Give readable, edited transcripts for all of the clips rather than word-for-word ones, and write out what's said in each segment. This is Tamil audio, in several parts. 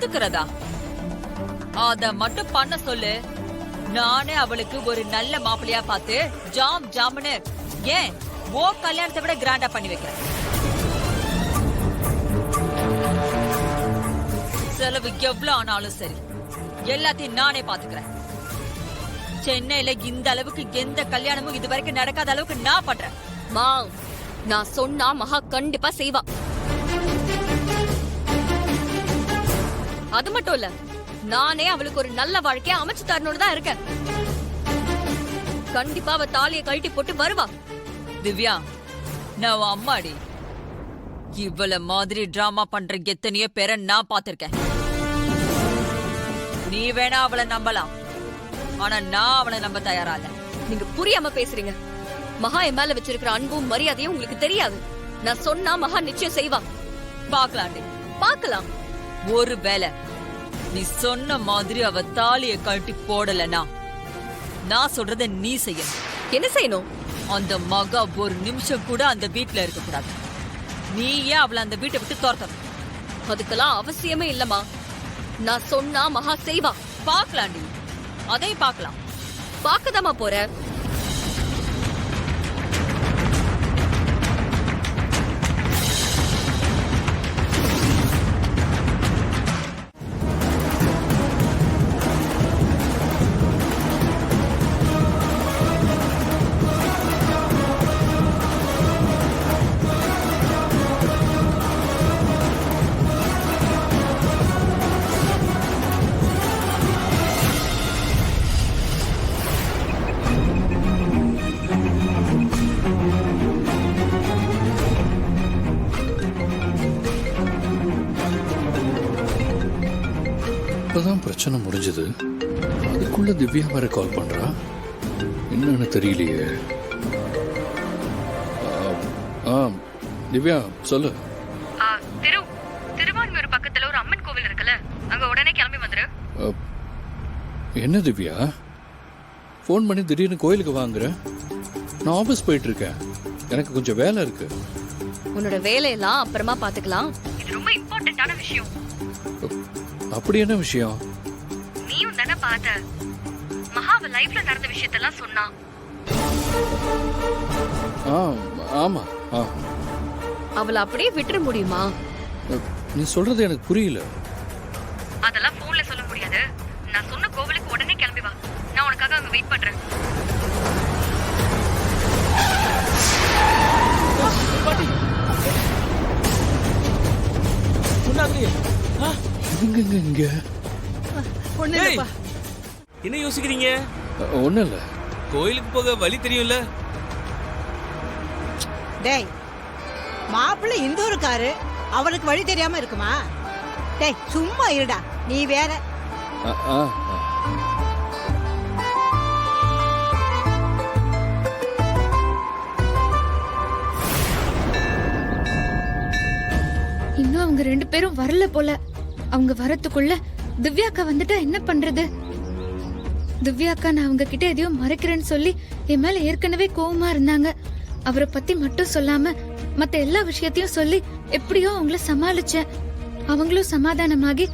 ஒத்துக்கிறதா? அத மட்டும் பண்ண சொல்லு. நானே அவளுக்கு ஒரு நல்ல மாப்பிள்ளையா பார்த்து ஜாம் ஜாம்னு ஏன் ஓ கல்யாணத்தை விட கிராண்டா பண்ணி வைக்கிறேன். செலவு எவ்வளவு ஆனாலும் சரி, எல்லாத்தையும் நானே பாத்துக்கிறேன். சென்னையில இந்த அளவுக்கு எந்த கல்யாணமும் இது வரைக்கும் நடக்காத அளவுக்கு நான் பண்றேன். மா, நான் சொன்னா மகா கண்டிப்பா செய்வா. அது மட்டும் இல்ல, நானே அவளுக்கு ஒரு நல்ல வாழ்க்கைய அமைச்சு தரணும்னு தான் இருக்கேன். கண்டிப்பா அவ தாலியை கழட்டி போட்டு வருவா. திவ்யா, நான் உன் அம்மாடி. இவ்வளவு மாதிரி டிராமா பண்ற எத்தனையோ பேரை நான் பாத்திருக்கேன். நீ வேணா அவளை நம்பலாம், ஆனா நான் அவளை நம்ப தயாரா இல்ல. நீங்க புரியாம பேசுறீங்க. மகா என் மேல வச்சிருக்கிற அன்பும் மரியாதையும் உங்களுக்கு தெரியாது. நான் சொன்னா மகா நிச்சயம் செய்வா. பாக்கலாண்டி, பாக்கலாம். ஒரு வேளை நீ சொன்ன மாதிரி அவ தாலியை கழட்டி போடலனா நான் சொல்றத நீ செய்ய. என்ன செய்யணும்? அந்த மகா ஒரு நிமிஷம் கூட அந்த வீட்டுல இருக்க கூடாது. நீ ஏன் அவளை அந்த வீட்டை விட்டு துரத்தணும்? அதுக்கெல்லாம் அவசியமே இல்லம்மா. நான் சொன்னா மகா செய்வா. பாக்கலாண்டி, அதை பாக்கலாம். பாக்கதாமா போற. இப்பதான் பிரச்சனை முடிஞ்சது, அதுக்குள்ள திவ்யா வேற கால் பண்றா. என்னன்னு தெரியலையே. திவ்யா சொல்லு. திருவான்மையூர் பக்கத்துல ஒரு அம்மன் கோவில் இருக்குல்ல, அங்க உடனே கிளம்பி வந்துரு. என்ன திவ்யா, ஃபோன் பண்ணி திடீர்னு கோயிலுக்கு வாங்குற? நான் ஆபீஸ் போயிட்டு இருக்கேன், எனக்கு கொஞ்சம் வேலை இருக்கு. உன்னோட வேலையெல்லாம் அப்புறமா பாத்துக்கலாம். இது ரொம்ப இம்பார்ட்டன்டான விஷயம். அப்படி என்ன விஷயம்? நீயும் தானே பார்த்த மகாவ லைஃப்ல நடந்த விஷயத்தெல்லாம் சொன்னா. ஆமா. அவளை அப்படியே விட்டுற முடியுமா? நீ சொல்றது எனக்கு புரியல. அதெல்லாம் போன்ல சொல்ல முடியாது. நான் சொன்ன கோவிலுக்கு உடனே கிளம்பி வா. நான் உனக்காக அங்க வெயிட் பண்றேன். இங்க என்ன யோசிக்கிறீங்க? ஒண்ணும் இல்ல. கோயிலுக்கு போக வழி தெரியும்ல. டேய், மாப்பிள்ளை இந்தூருக்காரு, அவனுக்கு வழி தெரியாம இருக்குமா? டேய் சும்மா இருடா, நீ வேற. இன்னும் அவங்க ரெண்டு பேரும் வரல போல. அவங்க வரத்துக்குள்ள திவ்யாக்கா வந்துட்டா என்ன பண்றது? திவ்யாக்கா நான் அவங்க கிட்ட எதையும் மறைக்கிறேன்னு சொல்லி என் மேல ஏற்கனவே கோவமா இருந்தாங்க. அவரை பத்தி மட்டும் சொல்லாம மத்த எல்லா விஷயத்தையும் சொல்லி எப்படியோ அவங்கள சமாளிச்சேன். அவங்களும் சமாதானமாகி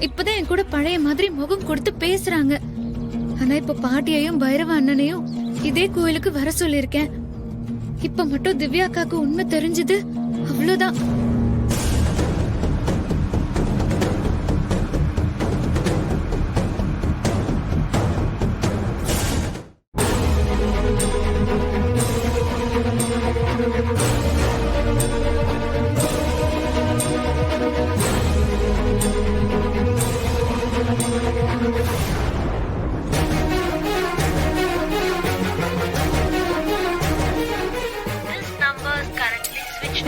இப்பதான் என் கூட பழைய மாதிரி முகம் கொடுத்து பேசுறாங்க. ஆனா இப்ப பாட்டியையும் பைரவ அண்ணனையும் இதே கோயிலுக்கு வர சொல்லிருக்கேன். இப்ப மட்டும் திவ்யாக்காக்கு உண்மை தெரிஞ்சது, அவ்வளவுதான்.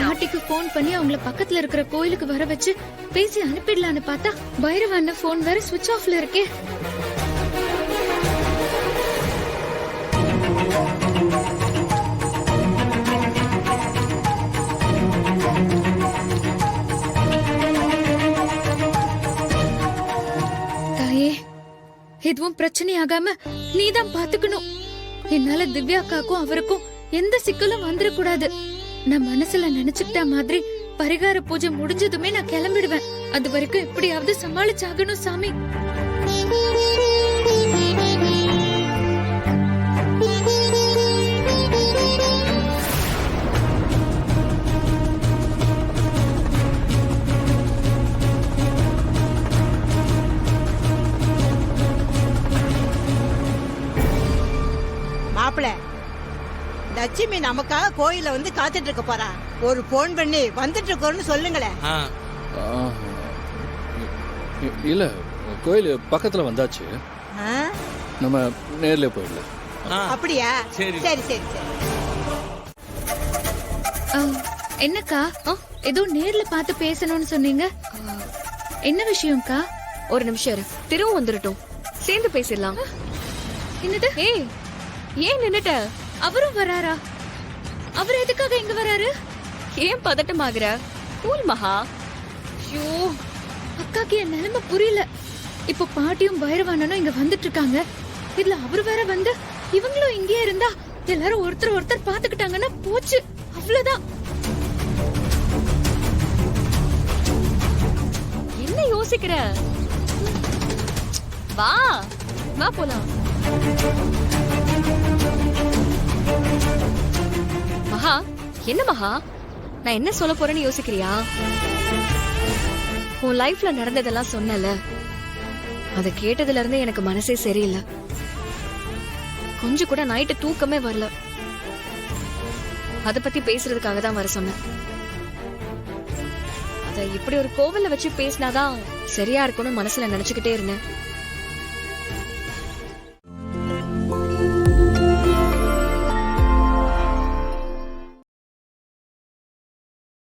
பாட்டிக்கு போன் பண்ணி அவங்கள பக்கத்துல இருக்கிற கோயிலுக்கு வர வச்சு பேசி அனுப்பிடலான்னு பார்த்தா பைரவ அண்ணன் போன் வேற சுவிட்ச் ஆஃப்ல இருக்கே. தாயே, எதுவும் பிரச்சனை ஆகாம நீதான் பாத்துக்கணும். என்னால திவ்யாக்காக்கும் அவருக்கும் எந்த சிக்கலும் வந்துடக்கூடாது. நான் மனசுல நினைச்சுக்கிட்ட மாதிரி பரிகார பூஜை முடிஞ்சதுமே நான் கிளம்பிடுவேன். அது வரைக்கும் எப்படியாவது சமாளிச்சாகணும் சாமி. மாப்பிள்ள, லட்சுமி நமக்காக கோயில வந்து காத்துட்டு இருக்க போறா. ஒரு போன் பண்ணி வந்துட்டு இருக்கோன்னு சொல்லுங்களேன். ஆ, இல்ல கோயில் பக்கத்துல வந்தாச்சு, ஆ? நம்ம நேர்ல போயிடலாம். ஆ, அப்படியா? சரி. சரி சரி சரி. ஆ, என்னக்கா ஏதோ நேர்ல பார்த்து பேசணும்னு சொன்னீங்க. என்ன விஷயம்க்கா? ஒரு நிமிஷம் இரு, திரும்ப வந்துடட்டும், சேர்ந்து பேசிடலாம். என்னது? ஏய், ஏன் நின்னுட்ட? அவரும் வராரா? அவர் எதுக்காக இங்க வராரு? ஏன் பதட்டமாகற? கூல் மகா. ஐயோ, அக்காக்கு என் நிலைமை புரியல. இப்போ பாட்டியும் பைரவானனும் இங்க வந்துட்டு இருக்காங்க. இதுல அவர் வேற வந்து இவங்களும் இங்கே இருந்தா எல்லாரும் ஒருத்தர் ஒருத்தர் பாத்துக்கிட்டாங்கன்னா போச்சு, அவ்வளவுதான். என்ன யோசிக்கிற? வா வா போலாம். மகா, என்ன மகா, நான் என்ன சொல்ல போறேன்னு யோசிக்கிறியா? உன் லைஃப்ல நடந்ததெல்லாம் சொன்னல, அத கேட்டதுல இருந்து எனக்கு மனசே சரியில்லை. கொஞ்சம் கூட நைட்டு தூக்கமே வரல. அத பத்தி பேசுறதுக்காக தான் வர சொன்னேன். அத இப்படி ஒரு கோவில்ல வச்சு பேசினாதான் சரியா இருக்கும்னு மனசுல நினைச்சுக்கிட்டே இருந்தேன்.